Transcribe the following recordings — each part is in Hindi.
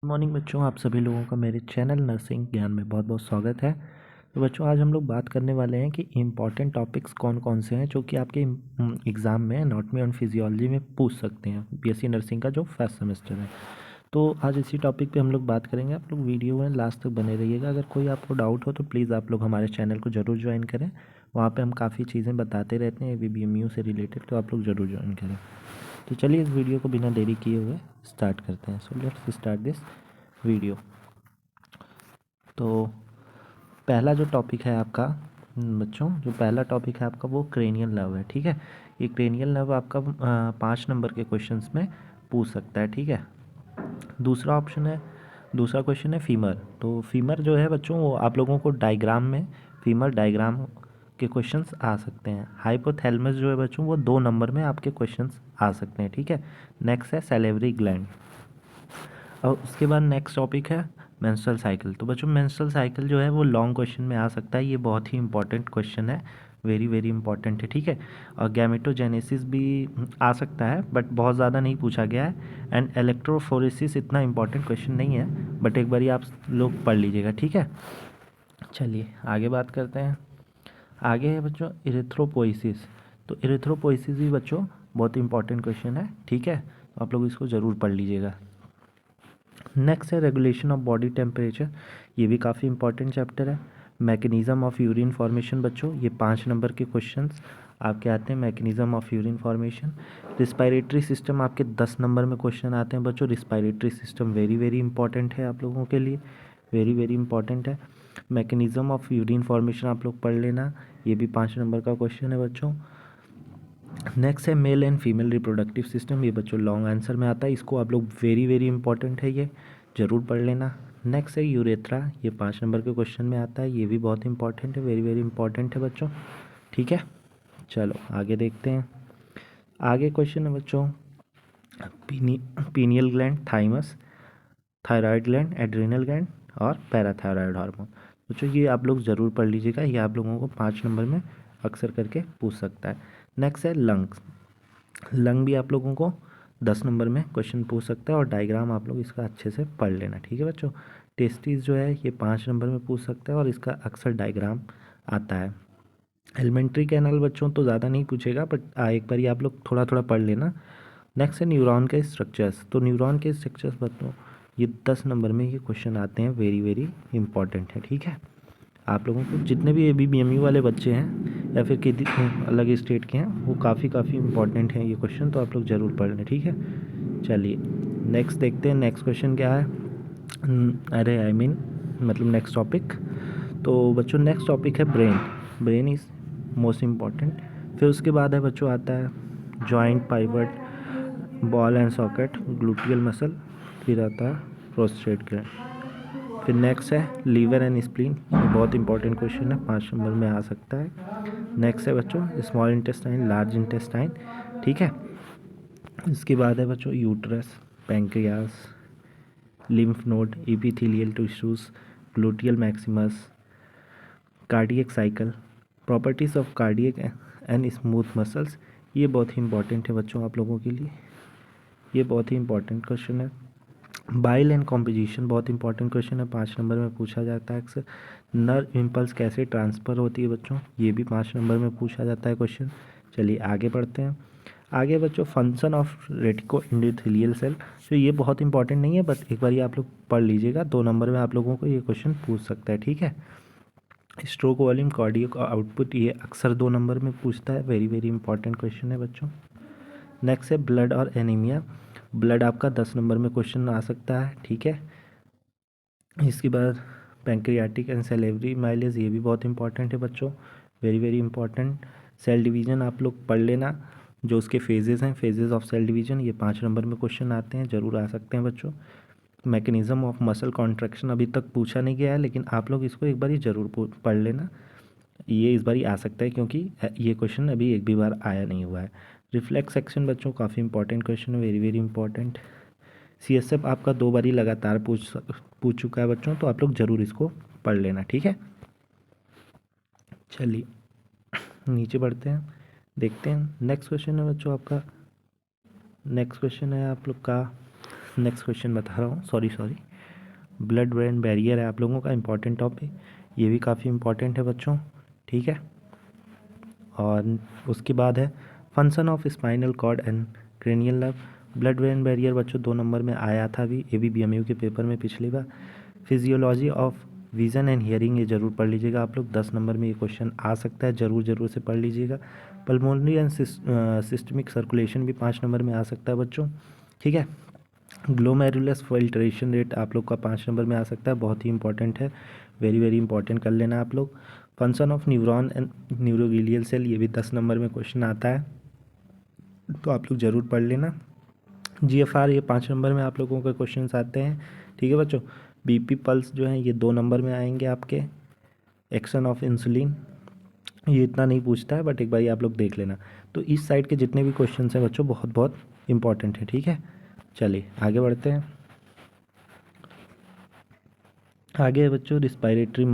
गुड मॉर्निंग बच्चों, आप सभी लोगों का मेरे चैनल नर्सिंग ज्ञान में बहुत बहुत स्वागत है। तो बच्चों, आज हम लोग बात करने वाले हैं कि इम्पॉर्टेंट टॉपिक्स कौन कौन से हैं जो कि आपके एग्ज़ाम में एनाटॉमी एंड फिजियोलॉजी में पूछ सकते हैं, बीएससी नर्सिंग का जो फर्स्ट सेमेस्टर है। तो आज इसी टॉपिक पे हम लोग बात करेंगे। आप लोग वीडियो में लास्ट तक बने रहिएगा। अगर कोई आपको डाउट हो तो प्लीज़ आप लोग हमारे चैनल को ज़रूर ज्वाइन करें। वहाँ पर हम काफ़ी चीज़ें बताते रहते हैं ABBMU से रिलेटेड, तो आप लोग ज़रूर ज्वाइन करें। तो चलिए इस वीडियो को बिना देरी किए हुए स्टार्ट करते हैं। So let's start this video. तो पहला जो टॉपिक है आपका बच्चों, जो पहला टॉपिक है आपका वो क्रेनियल नर्व है। ठीक है, ये क्रेनियल नर्व आपका 5 नंबर के क्वेश्चंस में पूछ सकता है। ठीक है, दूसरा क्वेश्चन है फीमर। तो फीमर जो है बच्चों, वो आप लोगों को डायग्राम में फीमर डायग्राम के क्वेश्चंस आ सकते हैं। हाइपोथैलेमस जो है बच्चों, वो 2 नंबर में आपके क्वेश्चंस आ सकते हैं। ठीक है, नेक्स्ट है सैलिवरी ग्लैंड। और उसके बाद नेक्स्ट टॉपिक है मेंस्ट्रुअल साइकिल। तो बच्चों, मेंस्ट्रुअल साइकिल जो है वो लॉन्ग क्वेश्चन में आ सकता है। ये बहुत ही इंपॉर्टेंट क्वेश्चन है, वेरी वेरी इंपॉर्टेंट है। ठीक है, और गैमेटोजेनेसिस भी आ सकता है, बट बहुत ज़्यादा नहीं पूछा गया है। एंड इलेक्ट्रोफोरेसिस इतना इंपॉर्टेंट क्वेश्चन नहीं है, बट एक बार आप लोग पढ़ लीजिएगा। ठीक है, चलिए आगे बात करते हैं। आगे है बच्चों इरिथ्रोपोइसिस। तो इरिथ्रोपोइसिस भी बच्चों बहुत इंपॉर्टेंट क्वेश्चन है। ठीक है, तो आप लोग इसको ज़रूर पढ़ लीजिएगा। नेक्स्ट है रेगुलेशन ऑफ बॉडी टेम्परेचर। ये भी काफ़ी इंपॉर्टेंट चैप्टर है। मैकेनिज़्म ऑफ यूरिन फॉर्मेशन बच्चों, ये 5 नंबर के क्वेश्चंस आपके आते हैं। Mechanism of urine formation. Respiratory system आपके 10 नंबर में क्वेश्चन आते हैं बच्चों। Respiratory system very very important है आप लोगों के लिए, वेरी वेरी इंपॉर्टेंट है। मैकेनिज़्म ऑफ यूरिन फॉर्मेशन आप लोग पढ़ लेना, ये भी 5 नंबर का क्वेश्चन है बच्चों। नेक्स्ट है male and female reproductive system. ये बच्चों लॉन्ग आंसर में आता है, इसको आप लोग वेरी वेरी इंपॉर्टेंट है, ये ज़रूर पढ़ लेना। नेक्स्ट है यूरेथ्रा। ये 5 नंबर के क्वेश्चन में आता है, ये भी बहुत इंपॉर्टेंट है, वेरी वेरी इंपॉर्टेंट है बच्चों। ठीक है, चलो आगे देखते हैं। आगे क्वेश्चन है बच्चों pineal gland, thymus, thyroid gland, adrenal gland और पैराथायराइड हार्मोन। बच्चों ये आप लोग ज़रूर पढ़ लीजिएगा, ये आप लोगों को 5 नंबर में अक्सर करके पूछ सकता है। नेक्स्ट है लंग्स। लंग भी आप लोगों को 10 नंबर में क्वेश्चन पूछ सकता है, और डायग्राम आप लोग इसका अच्छे से पढ़ लेना। ठीक है बच्चों, टेस्टिस जो है ये 5 नंबर में पूछ सकता है, और इसका अक्सर डायग्राम आता है। एलिमेंट्री कैनल बच्चों तो ज़्यादा नहीं पूछेगा, बट एक बार आप लोग थोड़ा थोड़ा पढ़ लेना। नेक्स्ट है न्यूरॉन के स्ट्रक्चर्स। तो न्यूरॉन के स्ट्रक्चर्स बच्चों ये 10 नंबर में ये क्वेश्चन आते हैं, वेरी वेरी इंपॉर्टेंट है। ठीक है, आप लोगों को जितने भी ABBMU वाले बच्चे हैं या फिर किसी अलग स्टेट के हैं, वो काफ़ी इंपॉर्टेंट हैं ये क्वेश्चन, तो आप लोग ज़रूर पढ़ लें। ठीक है, चलिए नेक्स्ट देखते हैं। नेक्स्ट क्वेश्चन क्या है, अरे आई मीन मतलब नेक्स्ट टॉपिक। तो बच्चों नेक्स्ट टॉपिक है brain. Brain is most important. फिर उसके बाद है बच्चों आता है joint, pivot, ball and socket, gluteal muscle, फिर आता है प्रोस्टेट ग्लैंड। फिर नेक्स्ट है लीवर एंड स्प्लीन। ये बहुत इंपॉर्टेंट क्वेश्चन है, 5 नंबर में आ सकता है। नेक्स्ट है बच्चों स्मॉल इंटेस्टाइन, लार्ज इंटेस्टाइन। ठीक है, इसके बाद है बच्चों uterus, pancreas, lymph node, epithelial tissues, gluteal Maximus, cardiac cycle, properties of cardiac and smooth muscles. ये बहुत ही इंपॉर्टेंट है बच्चों आप लोगों के लिए, ये बहुत ही इंपॉर्टेंट क्वेश्चन है। बाइल एंड कॉम्पोजिशन बहुत इंपॉर्टेंट क्वेश्चन है, 5 नंबर में पूछा जाता है अक्सर। नर्व इम्पल्स कैसे ट्रांसफ़र होती है बच्चों, ये भी 5 नंबर में पूछा जाता है क्वेश्चन। चलिए आगे बढ़ते हैं। आगे बच्चों फंक्शन ऑफ रेटिको एंडोथेलियल सेल। तो ये बहुत इंपॉर्टेंट नहीं है, बट एक बार ये आप लोग पढ़ लीजिएगा, 2 नंबर में आप लोगों को ये क्वेश्चन पूछ सकता है। ठीक है, स्ट्रोक वॉल्यूम, कार्डियक आउटपुट, ये अक्सर 2 नंबर में पूछता है, वेरी वेरी इंपॉर्टेंट क्वेश्चन है बच्चों। नेक्स्ट है ब्लड और एनीमिया। ब्लड आपका 10 नंबर में क्वेश्चन आ सकता है। ठीक है, इसके बाद पैंक्रियाटिक एंड सेलेवरी माइलेज, ये भी बहुत इंपॉर्टेंट है बच्चों, very very important. Cell division आप लोग पढ़ लेना, जो उसके फेजेस हैं, फेजेस ऑफ सेल डिवीजन, ये 5 नंबर में क्वेश्चन आते हैं, ज़रूर आ सकते हैं बच्चों। मैकेनिज्म ऑफ मसल कॉन्ट्रैक्शन अभी तक पूछा नहीं गया है, लेकिन आप लोग इसको एक बार ही ज़रूर पढ़ लेना, ये इस बार ही आ सकता है, क्योंकि ये क्वेश्चन अभी एक भी बार आया नहीं हुआ है। रिफ्लेक्स सेक्शन बच्चों काफ़ी इंपॉर्टेंट क्वेश्चन है, वेरी वेरी इंपॉर्टेंट। CSF आपका 2 बार ही लगातार पूछ चुका है बच्चों, तो आप लोग ज़रूर इसको पढ़ लेना। ठीक है, चलिए नीचे बढ़ते हैं, देखते हैं नेक्स्ट क्वेश्चन है बच्चों आपका। नेक्स्ट क्वेश्चन है आप लोग का नेक्स्ट क्वेश्चन बता रहा हूँ, सॉरी ब्लड ब्रेन बैरियर है आप लोगों का इंपॉर्टेंट टॉपिक, ये भी काफ़ी इंपॉर्टेंट है बच्चों, ठीक है। और उसके बाद है function of spinal cord and cranial nerve. Blood brain barrier बच्चों 2 नंबर में आया था अभी ABBMU के पेपर में पिछली बार। Physiology of vision and hearing ये जरूर पढ़ लीजिएगा आप लोग, 10 नंबर में ये क्वेश्चन आ सकता है, जरूर से पढ़ लीजिएगा। पल्मोनरी एंड सिस्टमिक सर्कुलेशन भी 5 नंबर में आ सकता है बच्चों, ठीक है। ग्लोमेरुलस फिल्ट्रेशन रेट आप लोग का 5 नंबर में आ सकता है, बहुत ही इंपॉर्टेंट है, वेरी इंपॉर्टेंट कर लेना आप लोग। Function of neuron and neuroglial cell ये भी 10 नंबर में क्वेश्चन आता है, तो आप लोग ज़रूर पढ़ लेना। GFR ये 5 नंबर में आप लोगों के क्वेश्चन आते हैं, ठीक है बच्चों। BP पल्स जो है ये 2 नंबर में आएंगे आपके। एक्शन ऑफ इंसुलिन ये इतना नहीं पूछता है, बट एक बार आप लोग देख लेना। तो इस साइड के जितने भी क्वेश्चन हैं बच्चों बहुत इंपॉर्टेंट है, ठीक है। चलिए आगे बढ़ते हैं। आगे है बच्चों रिस्पायरेटरी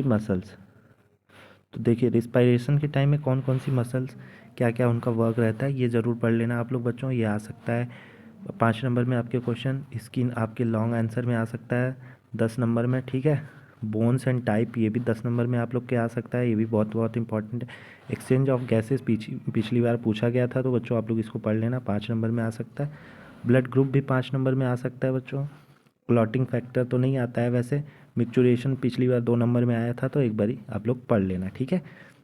मसल्स। तो देखिए रिस्पायरेशन के टाइम में कौन कौन सी मसल्स क्या क्या उनका वर्क रहता है ये ज़रूर पढ़ लेना आप लोग बच्चों, ये आ सकता है 5 नंबर में आपके क्वेश्चन। स्किन आपके लॉन्ग आंसर में आ सकता है 10 नंबर में, ठीक है। बोन्स एंड टाइप ये भी 10 नंबर में आप लोग के आ सकता है, ये भी बहुत इंपॉर्टेंट है। एक्सचेंज ऑफ गैसेस पिछली बार पूछा गया था, तो बच्चों आप लोग इसको पढ़ लेना, 5 नंबर में आ सकता है। ब्लड ग्रुप भी 5 नंबर में आ सकता है बच्चों। क्लॉटिंग फैक्टर तो नहीं आता है वैसे। मिक्चुरेशन पिछली बार 2 नंबर में आया था, तो एक बारी आप लोग पढ़ लेना, ठीक है।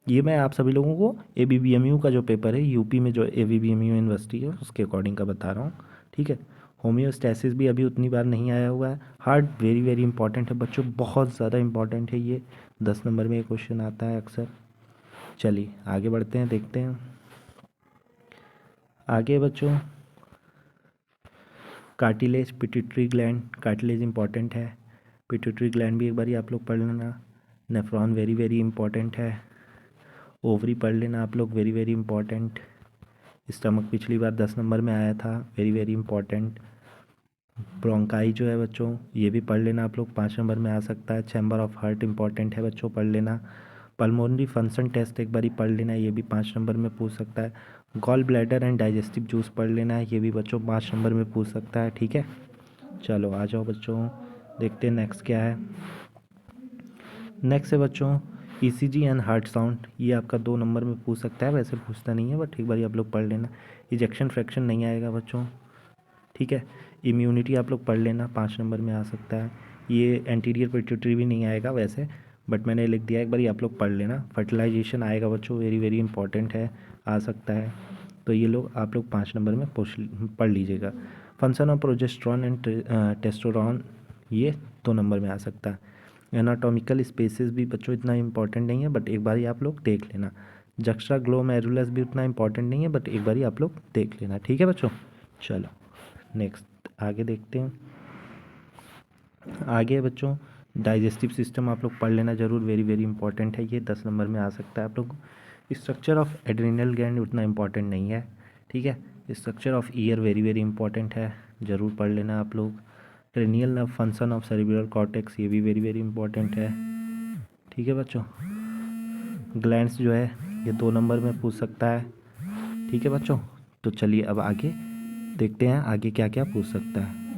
ये मैं आप सभी लोगों को ABBMU का जो पेपर है यूपी में जो ABBMU यूनिवर्सिटी है उसके अकॉर्डिंग का बता रहा हूँ, ठीक है। होम्योस्टैसिस भी अभी उतनी बार नहीं आया हुआ है। हार्ट वेरी इंपॉर्टेंट है बच्चों, बहुत ज़्यादा इंपॉर्टेंट है ये, 10 नंबर में ये क्वेश्चन आता है अक्सर। चलिए आगे बढ़ते हैं, देखते हैं आगे बच्चों। Cartilage pituitary gland, cartilage important है, पिट्यूटरी ग्लैंड भी एक बारी आप लोग पढ़ लेना। नेफ्रॉन वेरी इंपॉर्टेंट है। ओवरी पढ़ लेना आप लोग, वेरी इंपॉर्टेंट। स्टमक पिछली बार 10 नंबर में आया था, वेरी इंपॉर्टेंट। ब्रोंकाई जो है बच्चों ये भी पढ़ लेना आप लोग, 5 नंबर में आ सकता है। चैम्बर ऑफ हार्ट इंपॉर्टेंट है बच्चों, पढ़ लेना। पल्मोनरी फंक्शन टेस्ट एक बारी पढ़ लेना, ये भी 5 नंबर में पूछ सकता है। Gall bladder and digestive juice पढ़ लेना है, ये भी बच्चों 5 नंबर में पूछ सकता है, ठीक है। चलो आ जाओ बच्चों, देखते हैं नेक्स्ट क्या है। नेक्स्ट है बच्चों ECG एंड हार्ट साउंड, ये आपका 2 नंबर में पूछ सकता है, वैसे पूछता नहीं है बट एक बार आप लोग पढ़ लेना। इजेक्शन फ्रैक्शन नहीं आएगा बच्चों, ठीक है। इम्यूनिटी आप लोग पढ़ लेना, 5 नंबर में आ सकता है। ये एंटीरियर पिट्यूटरी भी नहीं आएगा वैसे, बट मैंने लिख दिया, एक बार आप लोग पढ़ लेना। फर्टिलाइजेशन आएगा बच्चों, वेरी इंपॉर्टेंट है, आ सकता है। तो ये लोग आप लोग 5 नंबर में पढ़ लीजिएगा। Function of progesterone and testosterone ये 2 नंबर में आ सकता है। एनाटॉमिकल स्पेसेस भी बच्चों इतना इंपॉर्टेंट नहीं है, बट एक बार आप लोग देख लेना। जक्स्ट्रा ग्लोमेरुलस भी उतना इंपॉर्टेंट नहीं है, बट एक बार आप लोग देख लेना, ठीक है बच्चों। चलो नेक्स्ट आगे देखते हैं। आगे बच्चों डाइजेस्टिव सिस्टम आप लोग पढ़ लेना जरूर, वेरी इंपॉर्टेंट है, ये 10 नंबर में आ सकता है आप लोग। स्ट्रक्चर ऑफ एड्रिनल ग्लैंड उतना इंपॉर्टेंट नहीं है, ठीक है। Structure of year very important है, ज़रूर पढ़ लेना आप लोग। Cranial nerve function of cerebral cortex ये भी वेरी इंपॉर्टेंट है, ठीक है बच्चों। ग्लैंड्स जो है ये 2 नंबर में पूछ सकता है, ठीक है बच्चों। तो चलिए अब आगे देखते हैं आगे क्या क्या पूछ सकता है।